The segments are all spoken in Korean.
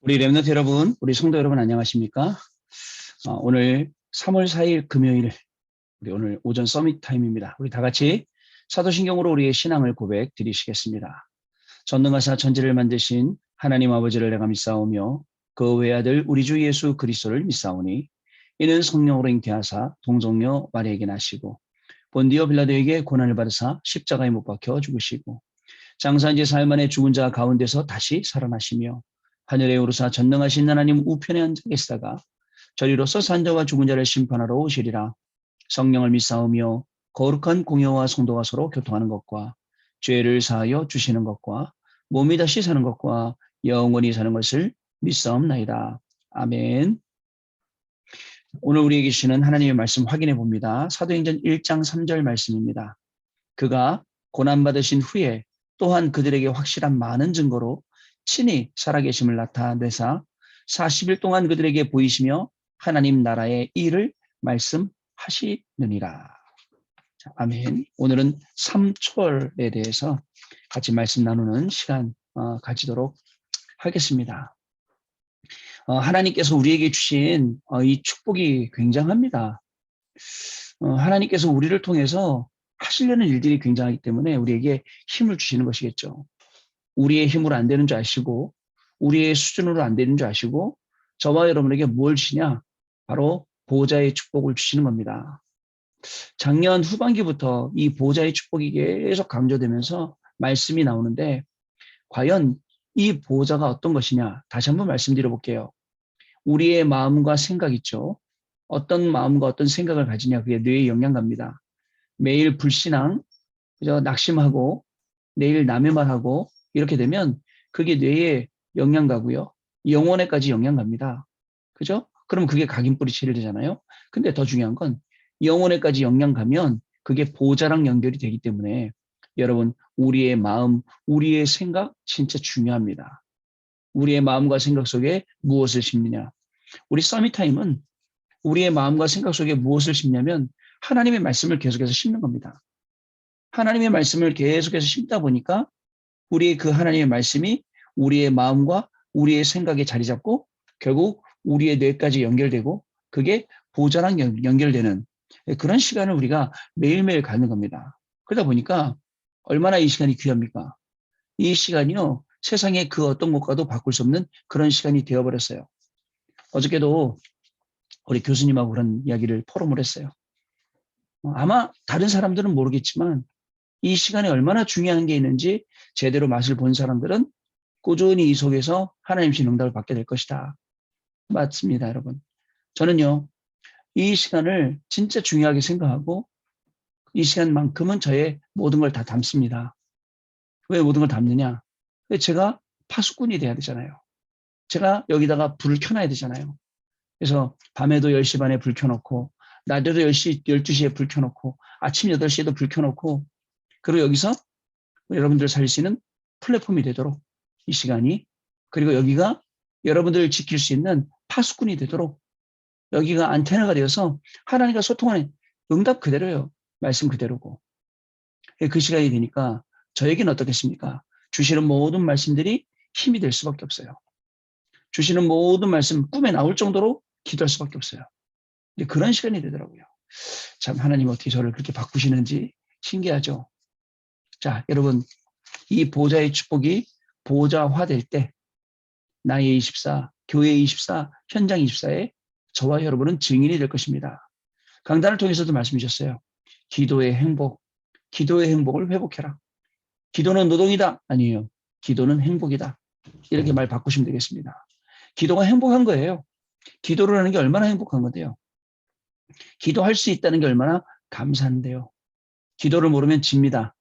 우리 렘넌트 여러분, 우리 성도 여러분 안녕하십니까? 오늘 3월 4일 금요일, 우리 오늘 오전 서밋 타임입니다. 우리 다 같이 사도신경으로 우리의 신앙을 고백 드리시겠습니다. 전능하사 천지를 만드신 하나님 아버지를 내가 믿사오며 그 외아들 우리 주 예수 그리스도를 믿사오니 이는 성령으로 잉태하사 동정녀 마리아에게 나시고 본디오 빌라도에게 고난을 받으사 십자가에 못 박혀 죽으시고 장사한 지 사흘 만에 죽은 자 가운데서 다시 살아나시며 하늘에 오르사 전능하신 하나님 우편에 앉아 계시다가 저리로서 산자와 죽은 자를 심판하러 오시리라. 성령을 믿사오며 거룩한 공예와 성도가 서로 교통하는 것과 죄를 사하여 주시는 것과 몸이 다시 사는 것과 영원히 사는 것을 믿사옵나이다. 아멘. 오늘 우리에게 주시는 하나님의 말씀 확인해 봅니다. 사도행전 1장 3절 말씀입니다. 그가 고난받으신 후에 또한 그들에게 확실한 많은 증거로 친히 살아계심을 나타내사 40일 동안 그들에게 보이시며 하나님 나라의 일을 말씀하시느니라. 자, 아멘. 오늘은 삼초월에 대해서 같이 말씀 나누는 시간 가지도록 하겠습니다. 하나님께서 우리에게 주신 이 축복이 굉장합니다. 하나님께서 우리를 통해서 하시려는 일들이 굉장하기 때문에 우리에게 힘을 주시는 것이겠죠. 우리의 힘으로 안 되는 줄 아시고 우리의 수준으로 안 되는 줄 아시고 저와 여러분에게 뭘 주시냐? 바로 보호자의 축복을 주시는 겁니다. 작년 후반기부터 이 보호자의 축복이 계속 강조되면서 말씀이 나오는데 과연 이 보호자가 어떤 것이냐? 다시 한번 말씀드려 볼게요. 우리의 마음과 생각 있죠. 어떤 마음과 어떤 생각을 가지냐? 그게 뇌에 영향 갑니다. 매일 불신앙, 그죠? 낙심하고 내일 남의 말하고 이렇게 되면 그게 뇌에 영향 가고요. 영혼에까지 영향 갑니다. 그죠? 그럼 그게 각인뿌리 치료되잖아요. 근데 더 중요한 건 영혼에까지 영향 가면 그게 보호자랑 연결이 되기 때문에 여러분 우리의 마음, 우리의 생각 진짜 중요합니다. 우리의 마음과 생각 속에 무엇을 심느냐. 우리 서밋타임은 우리의 마음과 생각 속에 무엇을 심냐면 하나님의 말씀을 계속해서 심는 겁니다. 하나님의 말씀을 계속해서 심다 보니까 우리의 그 하나님의 말씀이 우리의 마음과 우리의 생각에 자리 잡고 결국 우리의 뇌까지 연결되고 그게 보호자랑 연결되는 그런 시간을 우리가 매일매일 갖는 겁니다. 그러다 보니까 얼마나 이 시간이 귀합니까? 이 시간이요. 세상의 그 어떤 것과도 바꿀 수 없는 그런 시간이 되어버렸어요. 어저께도 우리 교수님하고 그런 이야기를 포럼을 했어요. 아마 다른 사람들은 모르겠지만 이 시간에 얼마나 중요한 게 있는지 제대로 맛을 본 사람들은 꾸준히 이 속에서 하나님 신 응답을 받게 될 것이다. 맞습니다, 여러분. 저는요, 이 시간을 진짜 중요하게 생각하고 이 시간만큼은 저의 모든 걸 다 담습니다. 왜 모든 걸 담느냐? 제가 파수꾼이 돼야 되잖아요. 제가 여기다가 불을 켜놔야 되잖아요. 그래서 밤에도 10시 반에 불 켜놓고 낮에도 10시, 12시에 불 켜놓고 아침 8시에도 불 켜놓고 그리고 여기서 여러분들 살 수 있는 플랫폼이 되도록 이 시간이 그리고 여기가 여러분들을 지킬 수 있는 파수꾼이 되도록 여기가 안테나가 되어서 하나님과 소통하는 응답 그대로예요. 말씀 그대로고. 그 시간이 되니까 저에게는 어떻겠습니까? 주시는 모든 말씀들이 힘이 될 수밖에 없어요. 주시는 모든 말씀 꿈에 나올 정도로 기도할 수밖에 없어요. 그런 시간이 되더라고요. 참 하나님 어떻게 저를 그렇게 바꾸시는지 신기하죠. 자, 여러분 이 보호자의 축복이 보호자화될 때 나의 24, 교회 24, 현장 24에 저와 여러분은 증인이 될 것입니다. 강단을 통해서도 말씀 주셨어요. 기도의 행복, 기도의 행복을 회복해라. 기도는 노동이다. 아니에요. 기도는 행복이다. 이렇게 말 바꾸시면 되겠습니다. 기도가 행복한 거예요. 기도를 하는 게 얼마나 행복한 건데요. 기도할 수 있다는 게 얼마나 감사한데요. 기도를 모르면 집니다.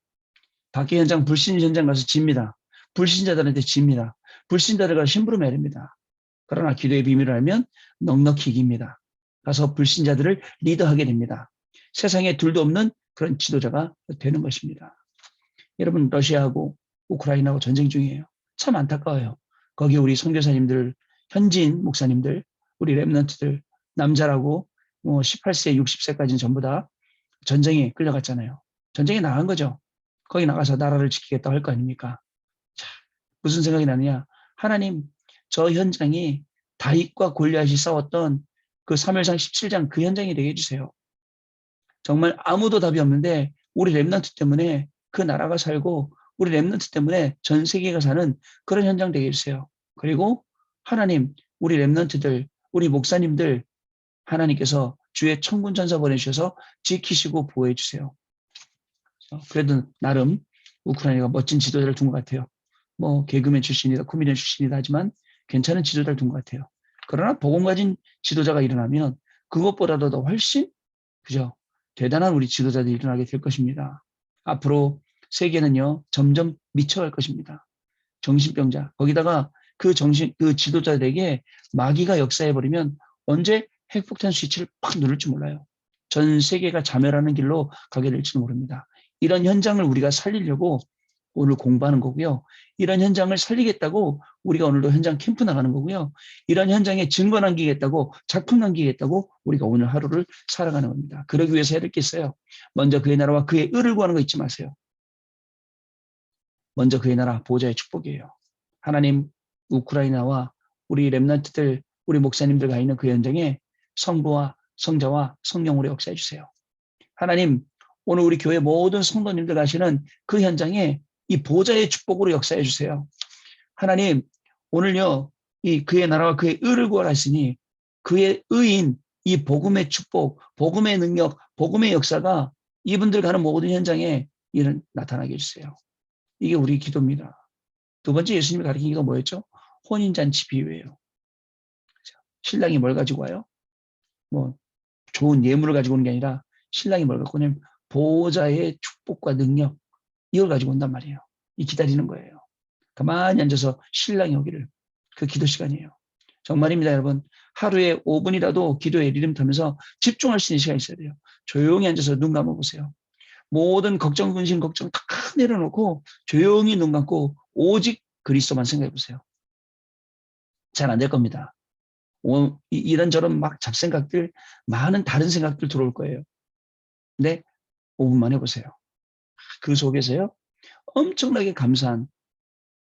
밖에 현장, 불신 현장 가서 집니다. 불신자들한테 집니다. 불신자들과 심부름해야 됩니다. 그러나 기도의 비밀을 알면 넉넉히 이깁니다. 가서 불신자들을 리더하게 됩니다. 세상에 둘도 없는 그런 지도자가 되는 것입니다. 여러분 러시아하고 우크라이나하고 전쟁 중이에요. 참 안타까워요. 거기 우리 선교사님들, 현지인 목사님들, 우리 렘넌트들, 남자라고 18세, 60세까지는 전부 다 전쟁에 끌려갔잖아요. 전쟁에 나간 거죠. 거기 나가서 나라를 지키겠다고 할 거 아닙니까? 자, 무슨 생각이 나느냐. 하나님, 저 현장이 다윗과 골리앗이 싸웠던 그 사무엘상 17장 그 현장이 되게 해주세요. 정말 아무도 답이 없는데 우리 렘넌트 때문에 그 나라가 살고 우리 렘넌트 때문에 전 세계가 사는 그런 현장 되게 해주세요. 그리고 하나님, 우리 렘넌트들, 우리 목사님들 하나님께서 주의 천군 천사 보내주셔서 지키시고 보호해 주세요. 그래도 나름 우크라이나가 멋진 지도자를 둔 것 같아요. 뭐 개그맨 출신이다, 코미디언 출신이다 하지만 괜찮은 지도자를 둔 것 같아요. 그러나 복음 가진 지도자가 일어나면 그것보다도 더 훨씬 그죠? 대단한 우리 지도자들이 일어나게 될 것입니다. 앞으로 세계는요 점점 미쳐갈 것입니다. 정신병자 거기다가 그 지도자들에게 마귀가 역사해 버리면 언제 핵폭탄 스위치를 팍 누를지 몰라요. 전 세계가 자멸하는 길로 가게 될지도 모릅니다. 이런 현장을 우리가 살리려고 오늘 공부하는 거고요. 이런 현장을 살리겠다고 우리가 오늘도 현장 캠프 나가는 거고요. 이런 현장에 증거 남기겠다고 작품 남기겠다고 우리가 오늘 하루를 살아가는 겁니다. 그러기 위해서 해야 될 게 있어요. 먼저 그의 나라와 그의 의를 구하는 거 잊지 마세요. 먼저 그의 나라 보호자의 축복이에요. 하나님 우크라이나와 우리 렘넌트들 우리 목사님들과 있는 그 현장에 성부와 성자와 성령으로 역사해 주세요. 하나님 오늘 우리 교회 모든 성도님들 가시는 그 현장에 이 보호자의 축복으로 역사해 주세요. 하나님 오늘요 이 그의 나라와 그의 의를 구하라 했으니 그의 의인 이 복음의 축복, 복음의 능력, 복음의 역사가 이분들 가는 모든 현장에 나타나게 해주세요. 이게 우리 기도입니다. 두 번째 예수님이 가르친 기도가 뭐였죠? 혼인잔치 비유예요. 신랑이 뭘 가지고 와요? 뭐 좋은 예물을 가지고 오는 게 아니라 신랑이 뭘 갖고 오냐면 보호자의 축복과 능력 이걸 가지고 온단 말이에요. 이 기다리는 거예요. 가만히 앉아서 신랑이 오기를. 그 기도 시간이에요. 정말입니다, 여러분. 하루에 5분이라도 기도에 리듬 타면서 집중할 수 있는 시간이 있어야 돼요. 조용히 앉아서 눈 감아보세요. 모든 걱정, 근심, 걱정 다 내려놓고 조용히 눈 감고 오직 그리스도만 생각해보세요. 잘 안 될 겁니다. 이런저런 막 잡생각들, 많은 다른 생각들 들어올 거예요. 근데 5분만 해보세요. 그 속에서요, 엄청나게 감사한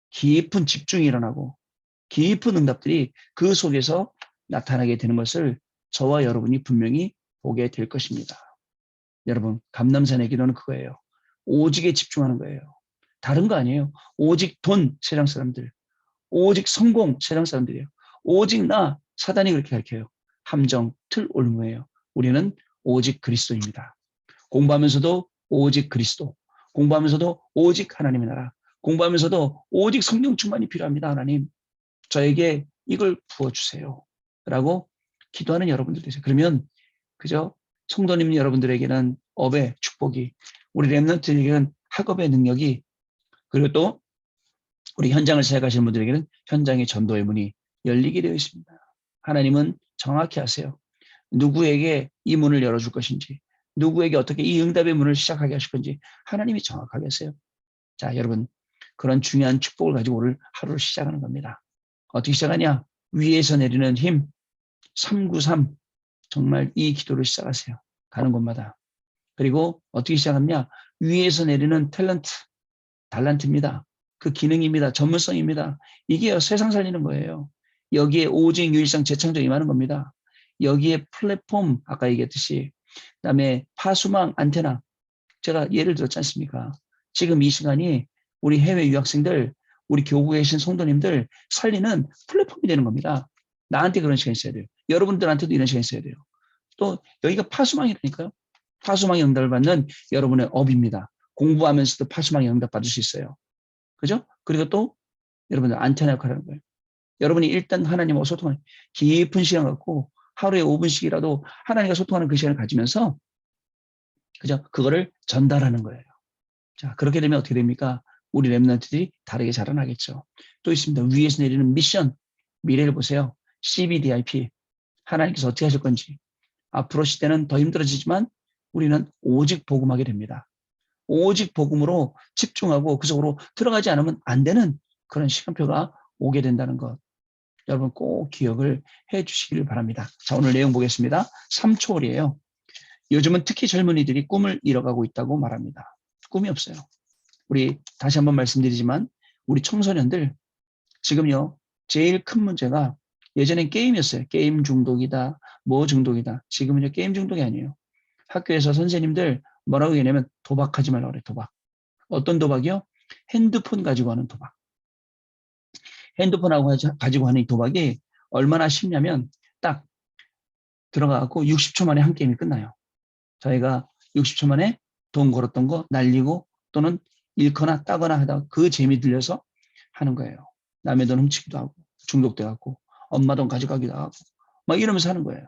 깊은 집중이 일어나고 깊은 응답들이 그 속에서 나타나게 되는 것을 저와 여러분이 분명히 보게 될 것입니다. 여러분, 감람산의 기도는 그거예요. 오직에 집중하는 거예요. 다른 거 아니에요. 오직 돈, 세상 사람들. 오직 성공, 세상 사람들이에요. 오직 나, 사단이 그렇게 가르쳐요. 함정, 틀, 올무예요. 우리는 오직 그리스도입니다. 공부하면서도 오직 그리스도. 공부하면서도 오직 하나님의 나라. 공부하면서도 오직 성령 충만이 필요합니다. 하나님. 저에게 이걸 부어주세요. 라고 기도하는 여러분들 되세요. 그러면 그죠? 성도님 여러분들에게는 업의 축복이, 우리 렘넌트에게는 학업의 능력이, 그리고 또 우리 현장을 사역하시는 분들에게는 현장의 전도의 문이 열리게 되어 있습니다. 하나님은 정확히 아세요. 누구에게 이 문을 열어줄 것인지, 누구에게 어떻게 이 응답의 문을 시작하게 하실 건지 하나님이 정확하게 아세요. 자, 여러분, 그런 중요한 축복을 가지고 오늘 하루를 시작하는 겁니다. 어떻게 시작하냐? 위에서 내리는 힘, 393, 정말 이 기도를 시작하세요. 가는 곳마다. 그리고 어떻게 시작하냐? 위에서 내리는 탤런트, 달란트입니다. 그 기능입니다. 전문성입니다. 이게 세상 살리는 거예요. 여기에 오직 유일성 재창조 임하는 겁니다. 여기에 플랫폼, 아까 얘기했듯이, 그다음에 파수망, 안테나. 제가 예를 들었지 않습니까? 지금 이 시간이 우리 해외 유학생들, 우리 교구에 계신 성도님들 살리는 플랫폼이 되는 겁니다. 나한테 그런 시간이 있어야 돼요. 여러분들한테도 이런 시간이 있어야 돼요. 또 여기가 파수망이라니까요. 파수망의 응답을 받는 여러분의 업입니다. 공부하면서도 파수망의 응답 받을 수 있어요. 그죠? 그리고 또 여러분들 안테나 역할을 하는 거예요. 여러분이 일단 하나님하고 소통하는 깊은 시간 갖고 하루에 5분씩이라도 하나님과 소통하는 그 시간을 가지면서 그죠? 그거를 전달하는 거예요. 자, 그렇게 되면 어떻게 됩니까? 우리 렘넌트들이 다르게 자라나겠죠. 또 있습니다. 위에서 내리는 미션, 미래를 보세요. CBDIP, 하나님께서 어떻게 하실 건지. 앞으로 시대는 더 힘들어지지만 우리는 오직 복음하게 됩니다. 오직 복음으로 집중하고 그 속으로 들어가지 않으면 안 되는 그런 시간표가 오게 된다는 것. 여러분 꼭 기억을 해 주시길 바랍니다. 자, 오늘 내용 보겠습니다. 3초월이에요. 요즘은 특히 젊은이들이 꿈을 잃어가고 있다고 말합니다. 꿈이 없어요. 우리 다시 한번 말씀드리지만 우리 청소년들 지금요 제일 큰 문제가 예전엔 게임이었어요. 게임 중독이다, 뭐 중독이다. 지금은요, 게임 중독이 아니에요. 학교에서 선생님들 뭐라고 얘기하냐면 도박하지 말라고 그래요. 도박. 어떤 도박이요? 핸드폰 가지고 하는 도박. 핸드폰하고 가지고 하는 이 도박이 얼마나 쉽냐면 딱 들어가고 60초 만에 한 게임이 끝나요. 저희가 60초 만에 돈 걸었던 거 날리고 또는 잃거나 따거나 하다가 그 재미 들려서 하는 거예요. 남의 돈 훔치기도 하고 중독돼 갖고 엄마 돈 가져가기도 하고 막 이러면서 하는 거예요.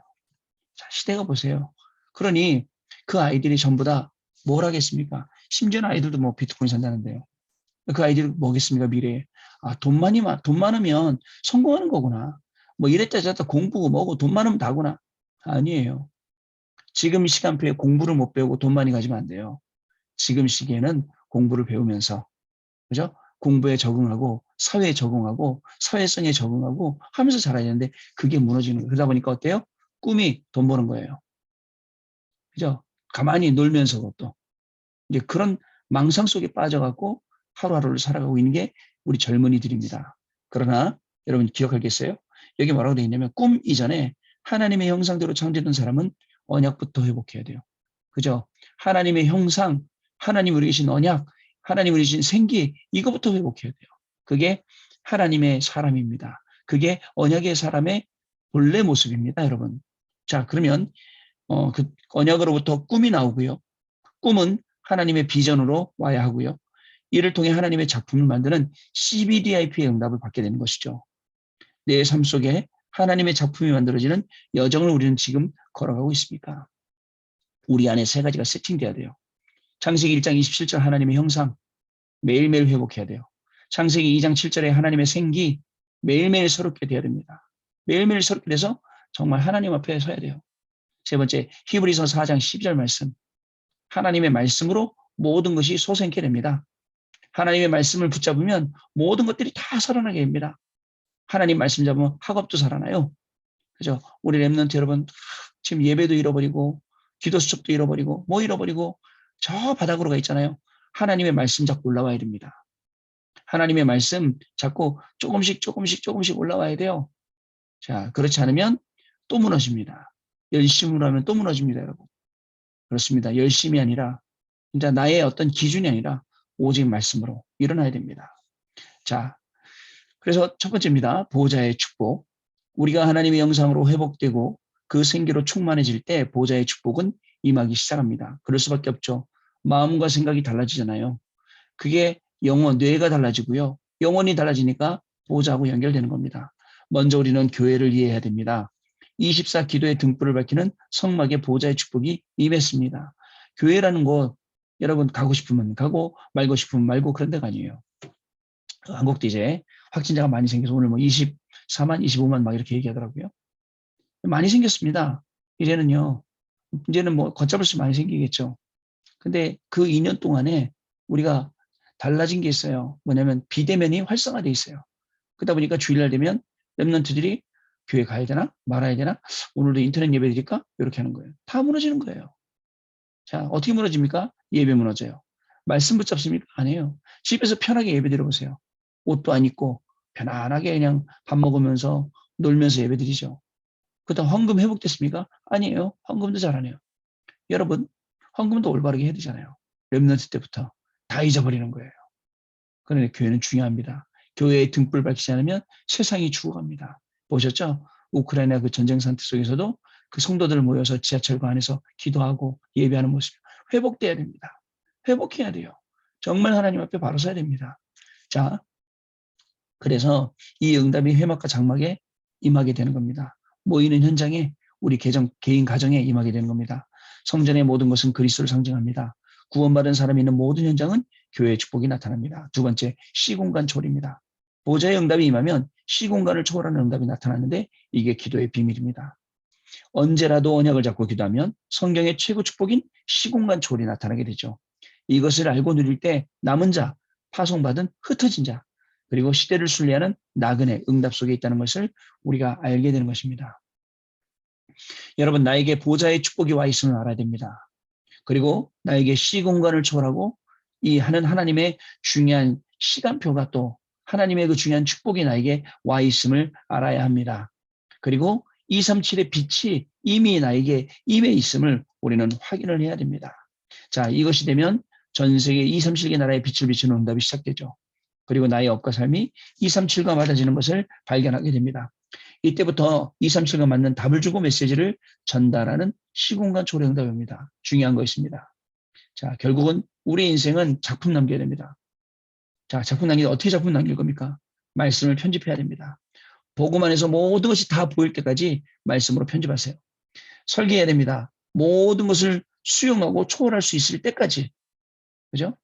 자, 시대가 보세요. 그러니 그 아이들이 전부 다 뭘 하겠습니까? 심지어는 아이들도 뭐 비트코인 산다는데요. 그 아이들이 뭐겠습니까? 미래에. 아, 돈 많으면 성공하는 거구나. 뭐 이랬다 저랬다 공부고 뭐고 돈 많으면 다구나. 아니에요. 지금 시간표에 공부를 못 배우고 돈 많이 가지면 안 돼요. 지금 시기에는 공부를 배우면서, 그죠? 공부에 적응하고, 사회에 적응하고, 사회성에 적응하고 하면서 살아야 되는데 그게 무너지는 거예요. 그러다 보니까 어때요? 꿈이 돈 버는 거예요. 그죠? 가만히 놀면서 또. 이제 그런 망상 속에 빠져갖고 하루하루를 살아가고 있는 게 우리 젊은이들입니다. 그러나 여러분 기억하겠어요? 여기 뭐라고 되어 있냐면 꿈 이전에 하나님의 형상대로 창조된 사람은 언약부터 회복해야 돼요. 그죠? 하나님의 형상, 하나님 우리 계신 언약, 하나님 우리 계신 생기, 이거부터 회복해야 돼요. 그게 하나님의 사람입니다. 그게 언약의 사람의 본래 모습입니다, 여러분. 자, 그러면 그 언약으로부터 꿈이 나오고요. 꿈은 하나님의 비전으로 와야 하고요. 이를 통해 하나님의 작품을 만드는 CBDIP의 응답을 받게 되는 것이죠. 내 삶 속에 하나님의 작품이 만들어지는 여정을 우리는 지금 걸어가고 있습니까? 우리 안에 세 가지가 세팅돼야 돼요. 창세기 1장 27절 하나님의 형상 매일매일 회복해야 돼요. 창세기 2장 7절에 하나님의 생기 매일매일 새롭게 돼야 됩니다. 매일매일 새롭게 돼서 정말 하나님 앞에 서야 돼요. 세 번째 히브리서 4장 12절 말씀 하나님의 말씀으로 모든 것이 솟아나게 됩니다. 하나님의 말씀을 붙잡으면 모든 것들이 다 살아나게 됩니다. 하나님 말씀 잡으면 학업도 살아나요. 그죠? 우리 랩런트 여러분 지금 예배도 잃어버리고 기도 수첩도 잃어버리고 뭐 잃어버리고 저 바닥으로 가 있잖아요. 하나님의 말씀 잡고 올라와야 됩니다. 하나님의 말씀 잡고 조금씩 올라와야 돼요. 자, 그렇지 않으면 또 무너집니다. 열심으로 하면 또 무너집니다, 여러분. 그렇습니다. 열심이 아니라 진짜 나의 어떤 기준이 아니라 오직 말씀으로 일어나야 됩니다. 자, 그래서 첫 번째입니다. 보호자의 축복. 우리가 하나님의 영상으로 회복되고 그 생기로 충만해질 때 보호자의 축복은 임하기 시작합니다. 그럴 수밖에 없죠. 마음과 생각이 달라지잖아요. 그게 뇌가 달라지고요. 영혼이 달라지니까 보호자하고 연결되는 겁니다. 먼저 우리는 교회를 이해해야 됩니다. 24 기도의 등불을 밝히는 성막의 보호자의 축복이 임했습니다. 교회라는 곳 여러분 가고 싶으면 가고 말고 싶으면 말고 그런 데가 아니에요. 한국도 이제 확진자가 많이 생겨서 오늘 뭐 24만, 25만 막 이렇게 얘기하더라고요. 많이 생겼습니다. 이제는 뭐 걷잡을 수 많이 생기겠죠. 근데 그 2년 동안에 우리가 달라진 게 있어요. 뭐냐면 비대면이 활성화돼 있어요. 그러다 보니까 주일날 되면 랩런트들이 교회 가야 되나 말아야 되나 오늘도 인터넷 예배 드릴까 이렇게 하는 거예요. 다 무너지는 거예요. 자, 어떻게 무너집니까? 예배 무너져요. 말씀 붙잡습니까? 아니에요. 집에서 편하게 예배 드려보세요. 옷도 안 입고 편안하게 그냥 밥 먹으면서 놀면서 예배 드리죠. 그다음 헌금 회복됐습니까? 아니에요. 헌금도 잘 안 해요. 여러분, 헌금도 올바르게 해야 되잖아요. 랩런트 때부터 다 잊어버리는 거예요. 그런데 교회는 중요합니다. 교회의 등불 밝히지 않으면 세상이 죽어갑니다. 보셨죠? 우크라이나 그 전쟁 상태 속에서도 그 성도들 모여서 지하철관 안에서 기도하고 예배하는 모습 회복돼야 됩니다. 회복해야 돼요. 정말 하나님 앞에 바로 서야 됩니다. 자, 그래서 이 응답이 회막과 장막에 임하게 되는 겁니다. 모이는 현장에 우리 개인 가정에 임하게 되는 겁니다. 성전의 모든 것은 그리스도를 상징합니다. 구원받은 사람이 있는 모든 현장은 교회의 축복이 나타납니다. 두 번째, 시공간 초월입니다. 보좌의 응답이 임하면 시공간을 초월하는 응답이 나타나는데 이게 기도의 비밀입니다. 언제라도 언약을 잡고 기도하면 성경의 최고 축복인 시공간 초월이 나타나게 되죠. 이것을 알고 누릴 때 남은 자, 파송받은 흩어진 자, 그리고 시대를 순리하는 나그네 응답 속에 있다는 것을 우리가 알게 되는 것입니다. 여러분, 나에게 보좌의 축복이 와 있음을 알아야 됩니다. 그리고 나에게 시공간을 초월하고 이 하는 하나님의 중요한 시간표가 또 하나님의 그 중요한 축복이 나에게 와 있음을 알아야 합니다. 그리고 237의 빛이 이미 나에게 임해 있음을 우리는 확인을 해야 됩니다. 자, 이것이 되면 전 세계 237개 나라의 빛을 비추는 응답이 시작되죠. 그리고 나의 업과 삶이 237과 맞아지는 것을 발견하게 됩니다. 이때부터 237과 맞는 답을 주고 메시지를 전달하는 시공간 초래 응답입니다. 중요한 것입니다. 자, 결국은 우리의 인생은 작품 남겨야 됩니다. 자, 작품 남기기 어떻게 작품 남길 겁니까? 말씀을 편집해야 됩니다. 보고만 해서 모든 것이 다 보일 때까지 말씀으로 편집하세요. 설계해야 됩니다. 모든 것을 수용하고 초월할 수 있을 때까지. 그죠?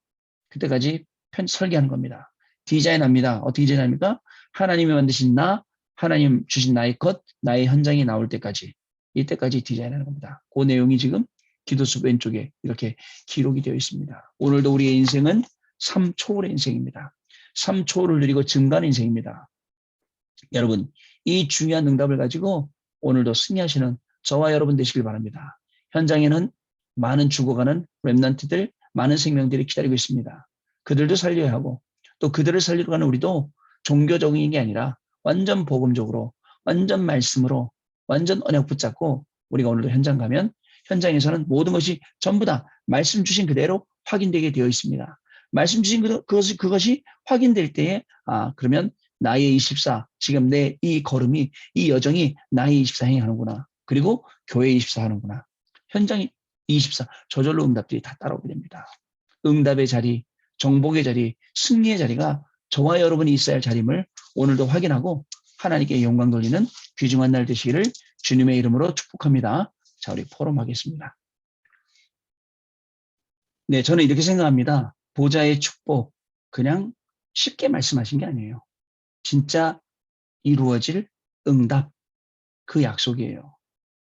그때까지 설계하는 겁니다. 디자인합니다. 어떻게 디자인합니까? 하나님이 만드신 나, 하나님 주신 나의 것, 나의 현장이 나올 때까지. 이때까지 디자인하는 겁니다. 그 내용이 지금 기도수 왼쪽에 이렇게 기록이 되어 있습니다. 오늘도 우리의 인생은 3초월의 인생입니다. 3초월을 누리고 증가하는 인생입니다. 여러분, 이 중요한 응답을 가지고 오늘도 승리하시는 저와 여러분 되시길 바랍니다. 현장에는 많은 죽어가는 렘넌트들, 많은 생명들이 기다리고 있습니다. 그들도 살려야 하고 또 그들을 살리러 가는 우리도 종교적인 게 아니라 완전 복음적으로, 완전 말씀으로, 완전 언약 붙잡고 우리가 오늘도 현장 가면 현장에서는 모든 것이 전부 다 말씀 주신 그대로 확인되게 되어 있습니다. 말씀 주신 그것이 확인될 때에 그러면 나의 24, 지금 내 이 걸음이, 이 여정이 나의 24 행하는구나. 그리고 교회 24 하는구나. 현장이 24, 저절로 응답들이 다 따라오게 됩니다. 응답의 자리, 정복의 자리, 승리의 자리가 저와 여러분이 있어야 할 자림을 오늘도 확인하고 하나님께 영광 돌리는 귀중한 날 되시기를 주님의 이름으로 축복합니다. 자, 우리 포럼하겠습니다. 네, 저는 이렇게 생각합니다. 보좌의 축복, 그냥 쉽게 말씀하신 게 아니에요. 진짜 이루어질 응답, 그 약속이에요.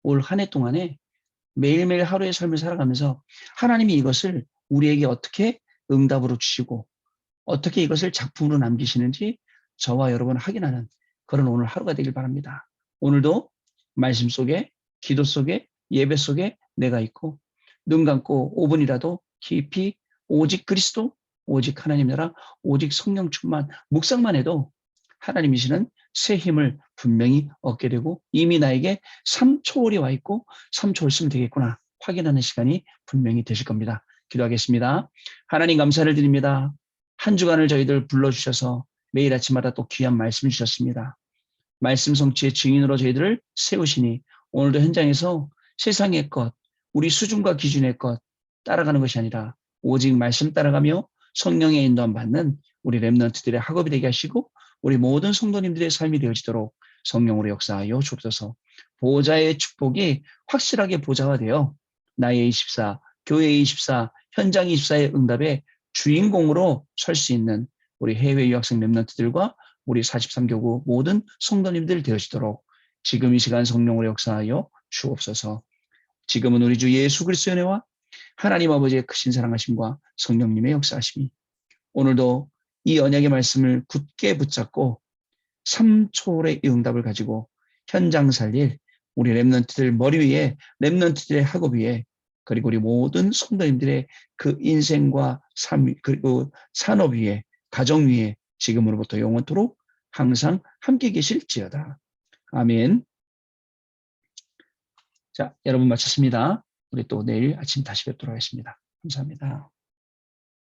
올 한 해 동안에 매일매일 하루의 삶을 살아가면서 하나님이 이것을 우리에게 어떻게 응답으로 주시고 어떻게 이것을 작품으로 남기시는지 저와 여러분 확인하는 그런 오늘 하루가 되길 바랍니다. 오늘도 말씀 속에, 기도 속에, 예배 속에 내가 있고 눈 감고 5분이라도 깊이 오직 그리스도, 오직 하나님 나라, 오직 성령 충만, 묵상만 해도 하나님이시는 새 힘을 분명히 얻게 되고 이미 나에게 3초월이 와 있고 3초월 쓰면 되겠구나 확인하는 시간이 분명히 되실 겁니다. 기도하겠습니다. 하나님 감사를 드립니다. 한 주간을 저희들 불러주셔서 매일 아침마다 또 귀한 말씀 주셨습니다. 말씀 성취의 증인으로 저희들을 세우시니 오늘도 현장에서 세상의 것, 우리 수준과 기준의 것 따라가는 것이 아니라 오직 말씀 따라가며 성령의 인도함 받는 우리 렘넌트들의 학업이 되게 하시고 우리 모든 성도님들의 삶이 되어지도록 성령으로 역사하여 주옵소서. 보호자의 축복이 확실하게 보좌화되어 나의 24, 교회의 24, 현장 24의 응답에 주인공으로 설 수 있는 우리 해외 유학생 렘넌트들과 우리 43교구 모든 성도님들 되어지도록 지금 이 시간 성령으로 역사하여 주옵소서. 지금은 우리 주 예수 그리스도의 은혜와 하나님 아버지의 크신 사랑하심과 성령님의 역사하심이 오늘도 이 언약의 말씀을 굳게 붙잡고 3초월의 응답을 가지고 현장 살릴 우리 렘넌트들 머리 위에 렘넌트들의 학업 위에 그리고 우리 모든 성도님들의 그 인생과 삶 그리고 산업 위에 가정 위에 지금으로부터 영원토록 항상 함께 계실지어다. 아멘. 자, 여러분 마쳤습니다. 우리 또 내일 아침 다시 뵙도록 하겠습니다. 감사합니다.